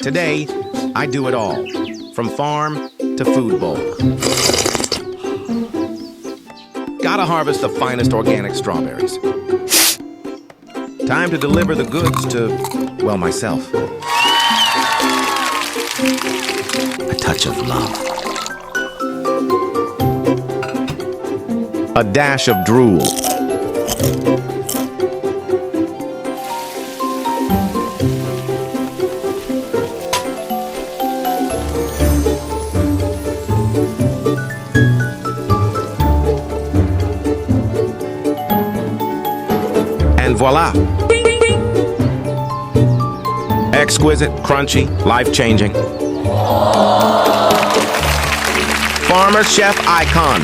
Today, I do it all, from farm to food bowl. Gotta harvest the finest organic strawberries. Time to deliver the goods to, well, myself. A touch of love. A dash of drool. And voila! Exquisite, crunchy, life-changing. Farmer Chef Icon.